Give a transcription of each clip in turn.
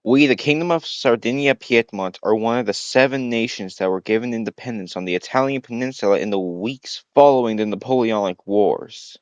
We, the Kingdom of Sardinia-Piedmont, are one of the 7 nations that were given independence on the Italian peninsula in the weeks following the Napoleonic Wars.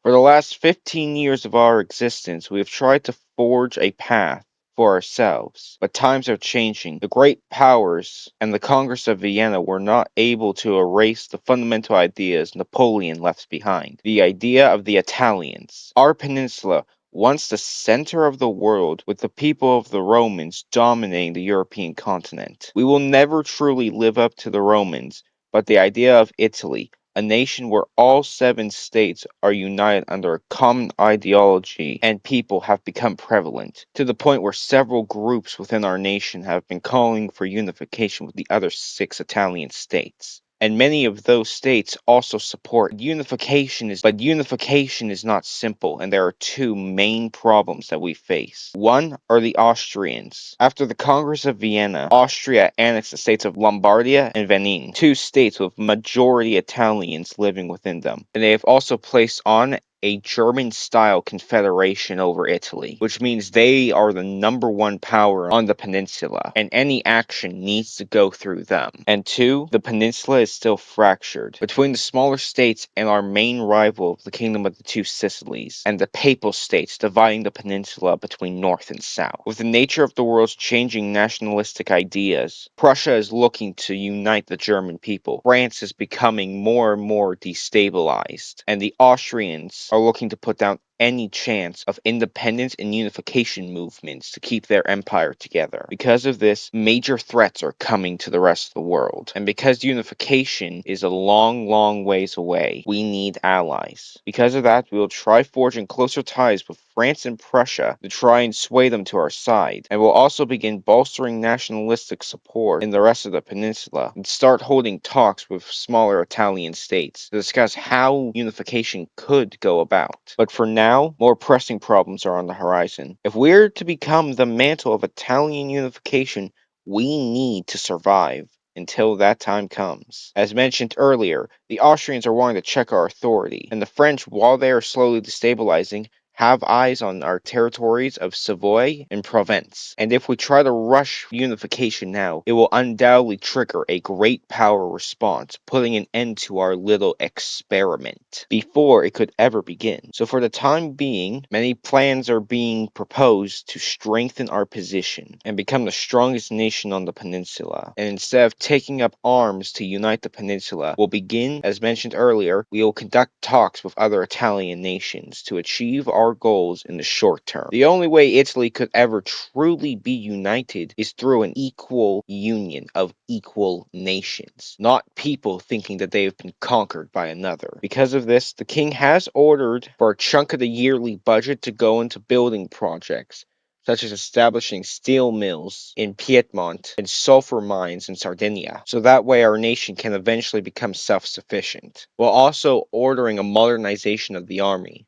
For the last 15 years of our existence, we have tried to forge a path for ourselves, but times are changing. The great powers and the Congress of Vienna were not able to erase the fundamental ideas Napoleon left behind. The idea of the Italians. Our peninsula, once the center of the world, with the people of the Romans dominating the European continent. We will never truly live up to the Romans, but the idea of Italy, a nation where all 7 states are united under a common ideology and people have become prevalent, to the point where several groups within our nation have been calling for unification with the other 6 Italian states. And many of those states also support unification, but unification is not simple, and there are 2 main problems that we face. One are the Austrians. After the Congress of Vienna, Austria annexed the states of Lombardia and Venin, 2 states with majority Italians living within them. And they have also placed on a German-style confederation over Italy, which means they are the #1 power on the peninsula, and any action needs to go through them. And 2, the peninsula is still fractured between the smaller states and our main rival, the Kingdom of the Two Sicilies, and the Papal States dividing the peninsula between north and south. With the nature of the world's changing nationalistic ideas, Prussia is looking to unite the German people. France is becoming more and more destabilized, and the Austrians are looking to put down any chance of independence and unification movements to keep their empire together. Because of this, major threats are coming to the rest of the world. And because unification is a long ways away, we need allies. Because of that, we will try forging closer ties with France and Prussia to try and sway them to our side. And we'll also begin bolstering nationalistic support in the rest of the peninsula and start holding talks with smaller Italian states to discuss how unification could go about. But for now, more pressing problems are on the horizon. If we're to become the mantle of Italian unification, we need to survive until that time comes. As mentioned earlier, the Austrians are wanting to check our authority, and the French, while they are slowly destabilizing, have eyes on our territories of Savoy and Provence. And if we try to rush unification now, it will undoubtedly trigger a great power response, putting an end to our little experiment before it could ever begin. So for the time being, many plans are being proposed to strengthen our position and become the strongest nation on the peninsula. And instead of taking up arms to unite the peninsula, we'll begin, as mentioned earlier, we will conduct talks with other Italian nations to achieve our goals in the short term. The only way Italy could ever truly be united is through an equal union of equal nations, not people thinking that they have been conquered by another. Because of this, the king has ordered for a chunk of the yearly budget to go into building projects, such as establishing steel mills in Piedmont and sulfur mines in Sardinia, so that way our nation can eventually become self-sufficient, while also ordering a modernization of the army.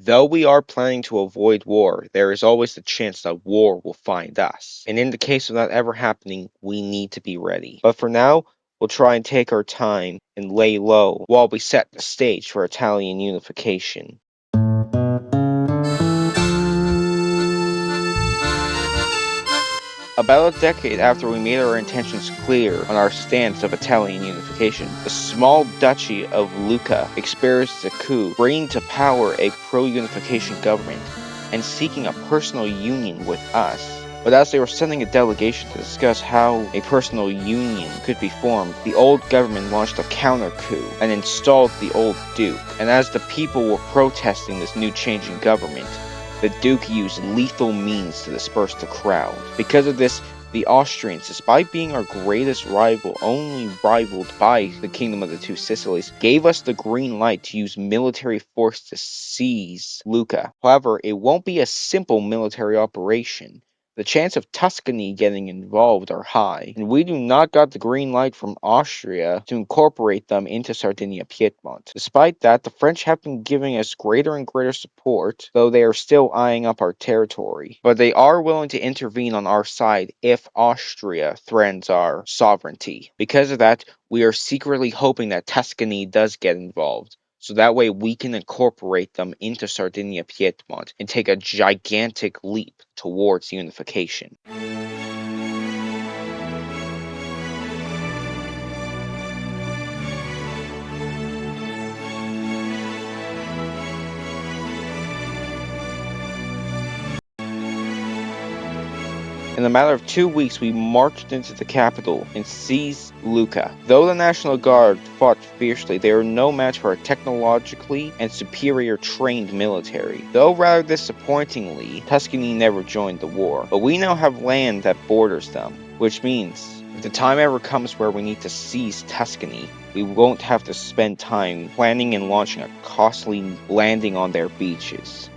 Though we are planning to avoid war, there is always the chance that war will find us. And in the case of that ever happening, we need to be ready. But for now, we'll try and take our time and lay low while we set the stage for Italian unification. About a decade after we made our intentions clear on our stance of Italian unification, the small duchy of Lucca experienced a coup, bringing to power a pro-unification government and seeking a personal union with us. But as they were sending a delegation to discuss how a personal union could be formed, the old government launched a counter-coup and installed the old duke. And as the people were protesting this new changing government, the Duke used lethal means to disperse the crowd. Because of this, the Austrians, despite being our greatest rival, only rivaled by the Kingdom of the Two Sicilies, gave us the green light to use military force to seize Lucca. However, it won't be a simple military operation. The chance of Tuscany getting involved are high, and we do not got the green light from Austria to incorporate them into Sardinia-Piedmont. Despite that, the French have been giving us greater and greater support, though they are still eyeing up our territory. But they are willing to intervene on our side if Austria threatens our sovereignty. Because of that, we are secretly hoping that Tuscany does get involved, so that way we can incorporate them into Sardinia-Piedmont and take a gigantic leap towards unification. In a matter of 2 weeks, we marched into the capital and seized Lucca. Though the National Guard fought fiercely, they were no match for our technologically and superior trained military. Though rather disappointingly, Tuscany never joined the war, but we now have land that borders them, which means if the time ever comes where we need to seize Tuscany, we won't have to spend time planning and launching a costly landing on their beaches.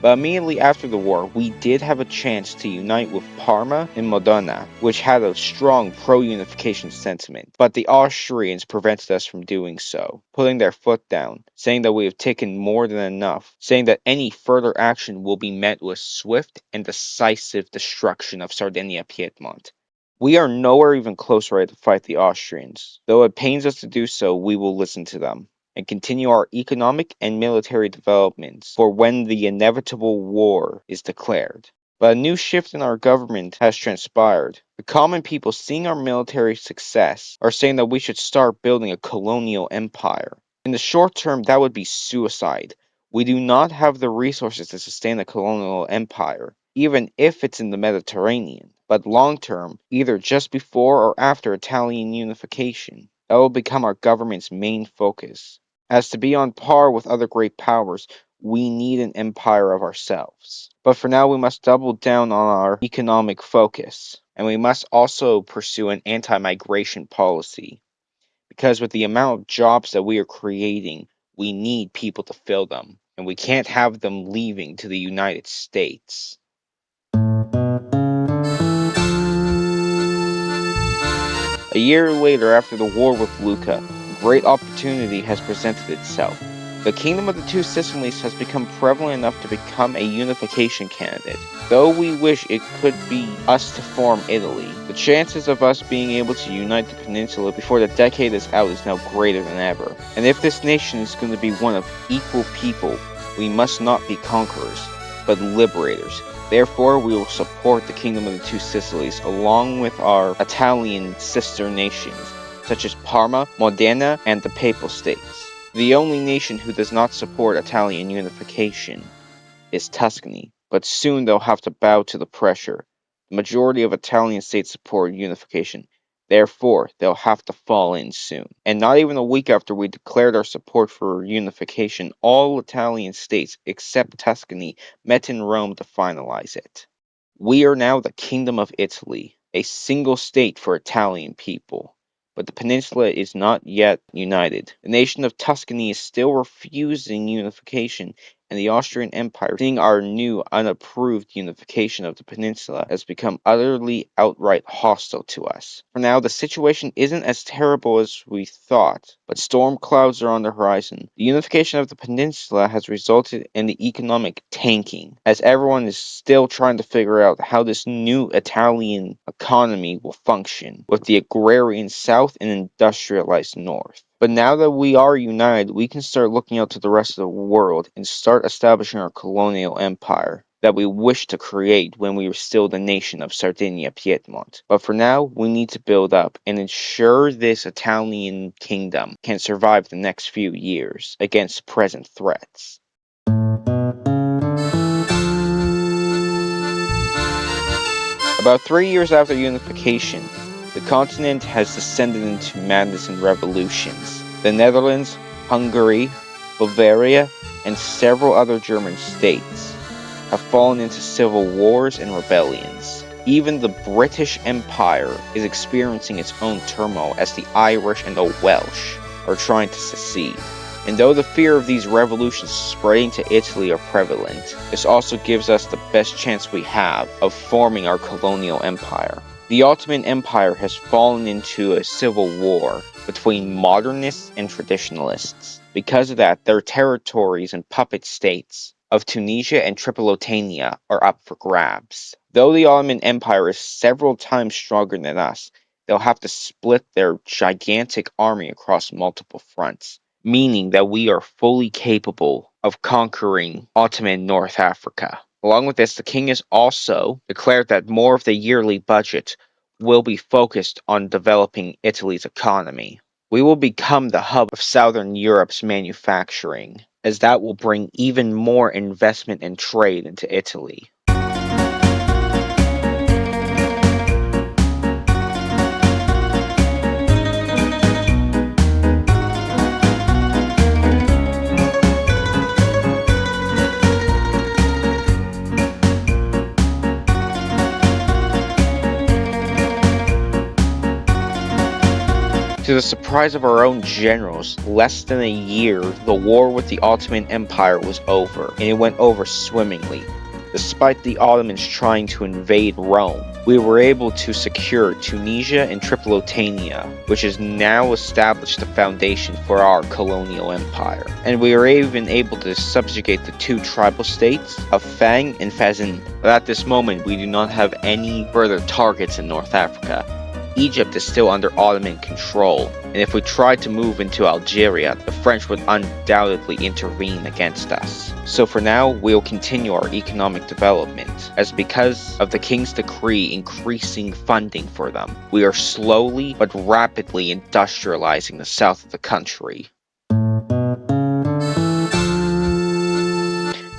But immediately after the war, we did have a chance to unite with Parma and Modena, which had a strong pro-unification sentiment, but the Austrians prevented us from doing so, putting their foot down, saying that we have taken more than enough, saying that any further action will be met with swift and decisive destruction of Sardinia-Piedmont. We are nowhere even close ready to fight the Austrians. Though it pains us to do so, we will listen to them and continue our economic and military developments for when the inevitable war is declared. But a new shift in our government has transpired. The common people, seeing our military success, are saying that we should start building a colonial empire. In the short term, that would be suicide. We do not have the resources to sustain a colonial empire, even if it's in the Mediterranean. But long term, either just before or after Italian unification, that will become our government's main focus. As to be on par with other great powers, we need an empire of ourselves. But for now, we must double down on our economic focus, and we must also pursue an anti-migration policy. Because with the amount of jobs that we are creating, we need people to fill them, and we can't have them leaving to the United States. A year later, after the war with Lucca, a great opportunity has presented itself. The Kingdom of the Two Sicilies has become prevalent enough to become a unification candidate. Though we wish it could be us to form Italy, the chances of us being able to unite the peninsula before the decade is out is now greater than ever. And if this nation is going to be one of equal people, we must not be conquerors, but liberators. Therefore, we will support the Kingdom of the Two Sicilies along with our Italian sister nations, such as Parma, Modena, and the Papal States. The only nation who does not support Italian unification is Tuscany, but soon they'll have to bow to the pressure. The majority of Italian states support unification. Therefore, they'll have to fall in soon. And not even a week after we declared our support for unification, all Italian states, except Tuscany, met in Rome to finalize it. We are now the Kingdom of Italy, a single state for Italian people. But the peninsula is not yet united. The nation of Tuscany is still refusing unification, and the Austrian Empire, seeing our new unapproved unification of the peninsula, has become utterly outright hostile to us. For now, the situation isn't as terrible as we thought, but storm clouds are on the horizon. The unification of the peninsula has resulted in the economic tanking, as everyone is still trying to figure out how this new Italian economy will function, with the agrarian south and industrialized north. But now that we are united, we can start looking out to the rest of the world and start establishing our colonial empire that we wish to create when we were still the nation of Sardinia-Piedmont. But for now, we need to build up and ensure this Italian kingdom can survive the next few years against present threats. About 3 years after unification, the continent has descended into madness and revolutions. The Netherlands, Hungary, Bavaria, and several other German states have fallen into civil wars and rebellions. Even the British Empire is experiencing its own turmoil as the Irish and the Welsh are trying to secede. And though the fear of these revolutions spreading to Italy are prevalent, this also gives us the best chance we have of forming our colonial empire. The Ottoman Empire has fallen into a civil war between modernists and traditionalists. Because of that, their territories and puppet states of Tunisia and Tripolitania are up for grabs. Though the Ottoman Empire is several times stronger than us, they'll have to split their gigantic army across multiple fronts. meaning that we are fully capable of conquering Ottoman North Africa. Along with this, the king has also declared that more of the yearly budget will be focused on developing Italy's economy. We will become the hub of Southern Europe's manufacturing, as that will bring even more investment and trade into Italy. To the surprise of our own generals, less than a year, the war with the Ottoman Empire was over, and it went over swimmingly. Despite the Ottomans trying to invade Rome, we were able to secure Tunisia and Tripolitania, which has now established the foundation for our colonial empire. And we were even able to subjugate the two tribal states of Fang and Fazin. But at this moment, we do not have any further targets in North Africa. Egypt is still under Ottoman control, and if we tried to move into Algeria, the French would undoubtedly intervene against us. So for now, we'll continue our economic development, as because of the king's decree increasing funding for them, we are slowly but rapidly industrializing the south of the country.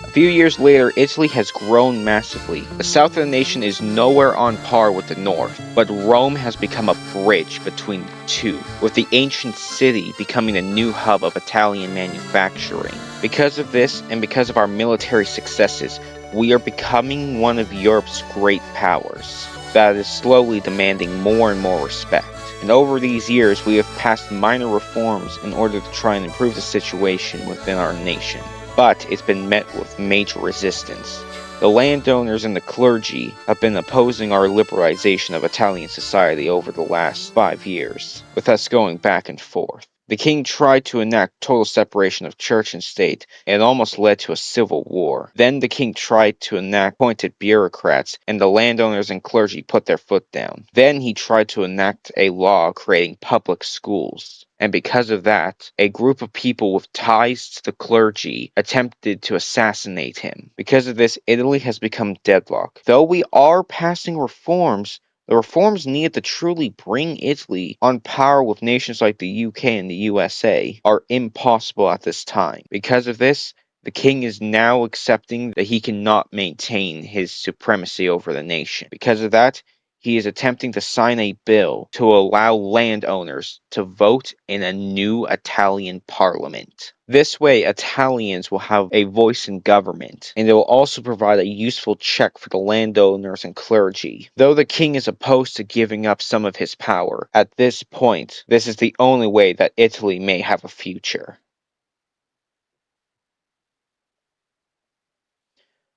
A few years later, Italy has grown massively. The south of the nation is nowhere on par with the north, but Rome has become a bridge between the two, with the ancient city becoming a new hub of Italian manufacturing. Because of this, and because of our military successes, we are becoming one of Europe's great powers that is slowly demanding more and more respect. And over these years, we have passed minor reforms in order to try and improve the situation within our nation. But it's been met with major resistance. The landowners and the clergy have been opposing our liberalization of Italian society over the last 5 years, with us going back and forth. The king tried to enact total separation of church and state, and it almost led to a civil war. Then the king tried to enact appointed bureaucrats, and the landowners and clergy put their foot down. Then he tried to enact a law creating public schools. And because of that, a group of people with ties to the clergy attempted to assassinate him. Because of this, Italy has become deadlocked. Though we are passing reforms, the reforms needed to truly bring Italy on par with nations like the UK and the USA are impossible at this time. Because of this, the king is now accepting that he cannot maintain his supremacy over the nation. Because of that, he is attempting to sign a bill to allow landowners to vote in a new Italian parliament. This way, Italians will have a voice in government, and it will also provide a useful check for the landowners and clergy. Though the king is opposed to giving up some of his power, at this point, this is the only way that Italy may have a future.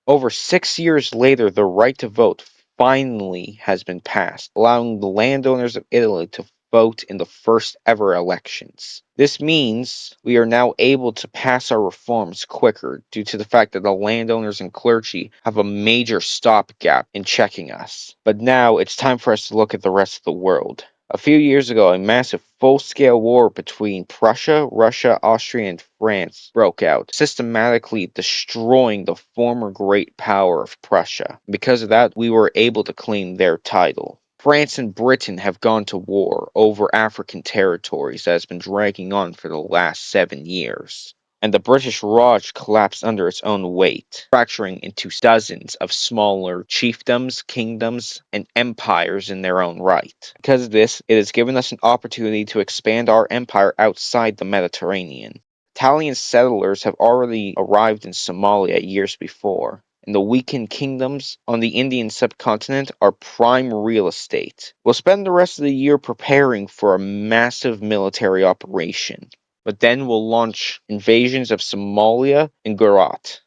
Over 6 years later, the right to vote finally has been passed, allowing the landowners of Italy to vote in the first ever elections. This means we are now able to pass our reforms quicker due to the fact that the landowners and clergy have a major stopgap in checking us. But now it's time for us to look at the rest of the world. A few years ago, a massive full-scale war between Prussia, Russia, Austria, and France broke out, systematically destroying the former great power of Prussia. Because of that, we were able to claim their title. France and Britain have gone to war over African territories that has been dragging on for the last 7 years. And the British Raj collapsed under its own weight, fracturing into dozens of smaller chiefdoms, kingdoms, and empires in their own right. Because of this, it has given us an opportunity to expand our empire outside the Mediterranean. Italian settlers have already arrived in Somalia years before, and the weakened kingdoms on the Indian subcontinent are prime real estate. We'll spend the rest of the year preparing for a massive military operation, but then we'll launch invasions of Somalia and Gujarat.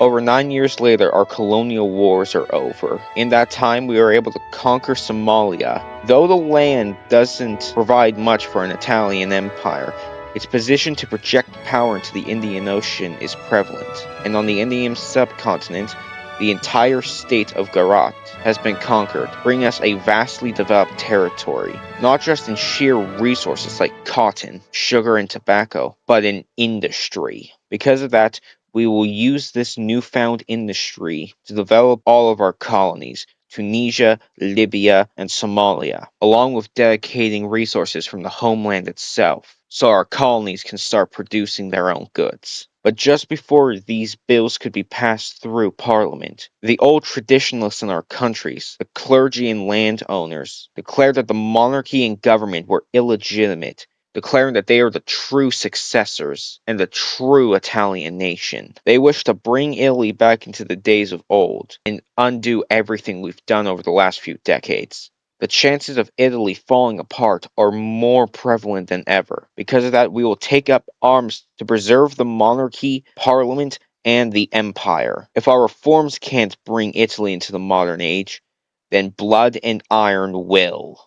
Over 9 years later, our colonial wars are over. In that time, we were able to conquer Somalia. Though the land doesn't provide much for an Italian empire, its position to project power into the Indian Ocean is prevalent, and on the Indian subcontinent, the entire state of Gujarat has been conquered, bringing us a vastly developed territory, not just in sheer resources like cotton, sugar, and tobacco, but in industry. Because of that, we will use this newfound industry to develop all of our colonies, Tunisia, Libya, and Somalia, along with dedicating resources from the homeland itself, so our colonies can start producing their own goods. But just before these bills could be passed through Parliament, the old traditionalists in our countries, the clergy and landowners, declared that the monarchy and government were illegitimate, declaring that they are the true successors and the true Italian nation. They wish to bring Italy back into the days of old and undo everything we've done over the last few decades. The chances of Italy falling apart are more prevalent than ever. Because of that, we will take up arms to preserve the monarchy, parliament, and the empire. If our reforms can't bring Italy into the modern age, then blood and iron will.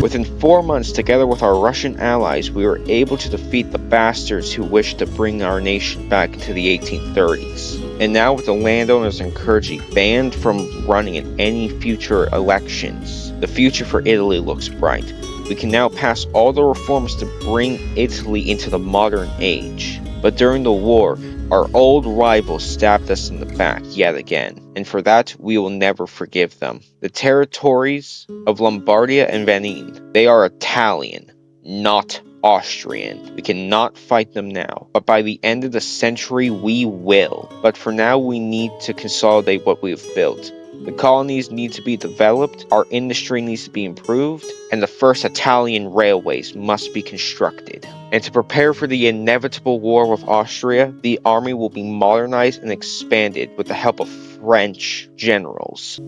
Within 4 months, together with our Russian allies, we were able to defeat the bastards who wished to bring our nation back into the 1830s. And now, with the landowners and clergy banned from running in any future elections, the future for Italy looks bright. We can now pass all the reforms to bring Italy into the modern age. But during the war, our old rivals stabbed us in the back yet again, and for that we will never forgive them. The territories of Lombardia and Veneto, they are Italian, not Austrian. We cannot fight them now, but by the end of the century we will. But for now we need to consolidate what we have built. The colonies need to be developed, our industry needs to be improved, and the first Italian railways must be constructed. And to prepare for the inevitable war with Austria, the army will be modernized and expanded with the help of French generals.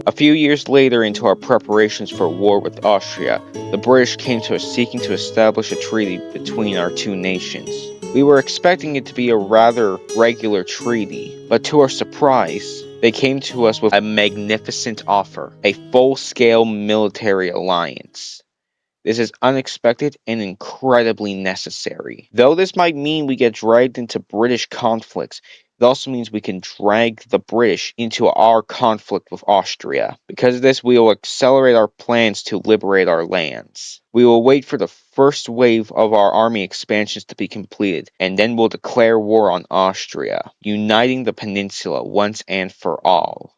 A few years later into our preparations for war with Austria, the British came to us seeking to establish a treaty between our two nations. We were expecting it to be a rather regular treaty, but to our surprise, they came to us with a magnificent offer, a full-scale military alliance. This is unexpected and incredibly necessary. Though this might mean we get dragged into British conflicts, it also means we can drag the British into our conflict with Austria. Because of this, we will accelerate our plans to liberate our lands. We will wait for the first wave of our army expansions to be completed, and then we'll declare war on Austria, uniting the peninsula once and for all.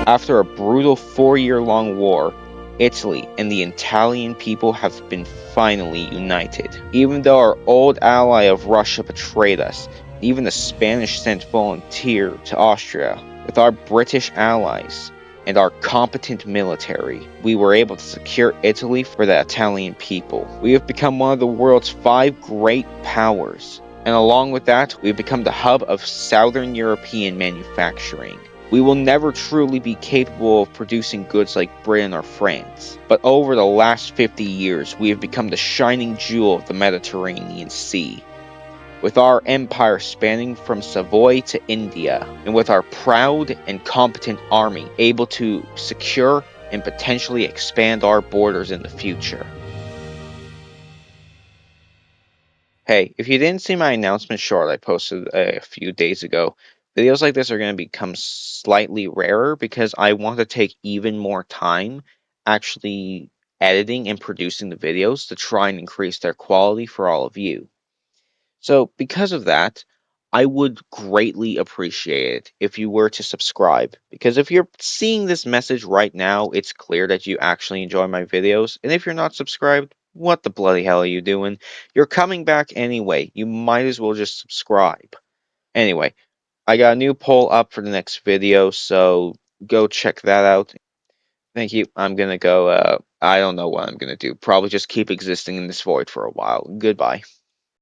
After a brutal 4-year-long war, Italy and the Italian people have been finally united. Even though our old ally of Russia betrayed us, even the Spanish sent volunteer to Austria, with our British allies and our competent military, we were able to secure Italy for the Italian people. We have become one of the world's 5 great powers, and along with that, we've become the hub of Southern European manufacturing. We will never truly be capable of producing goods like Britain or France, but over the last 50 years, we have become the shining jewel of the Mediterranean Sea. With our empire spanning from Savoy to India, and with our proud and competent army able to secure and potentially expand our borders in the future. Hey, if you didn't see my announcement short I posted a few days ago, videos like this are going to become slightly rarer because I want to take even more time actually editing and producing the videos to try and increase their quality for all of you. So because of that, I would greatly appreciate it if you were to subscribe, because if you're seeing this message right now, it's clear that you actually enjoy my videos, and if you're not subscribed, what the bloody hell are you doing? You're coming back anyway, you might as well just subscribe. Anyway, I got a new poll up for the next video, so go check that out. Thank you. I'm gonna go, I don't know what I'm gonna do. Probably just keep existing in this void for a while. Goodbye.